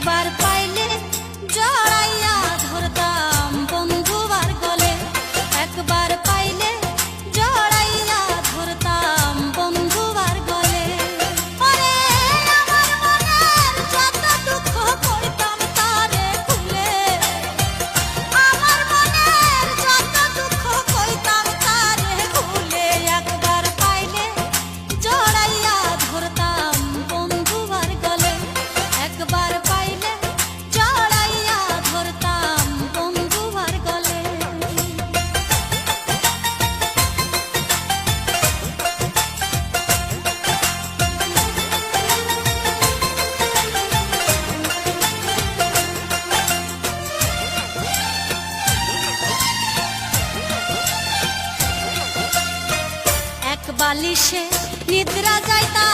একবার পাইলে জড়াইয়া ধরতাম বন্ধুবার গলে, একবার পাইলে জড়াইয়া ধরতাম বন্ধুবার গলে। ওরে আমার মনের যত দুঃখ কইতাম তারে খুলে, আমার মনের যত দুঃখ কইতাম তারে খুলে, একবার পাইলে জড়াইয়া ধরতাম বন্ধুবার গলে, একবার পাইলে জড়াইয়া ধরতাম বন্ধুবার গলে। এক বালিশে নিদ্রা যাইতা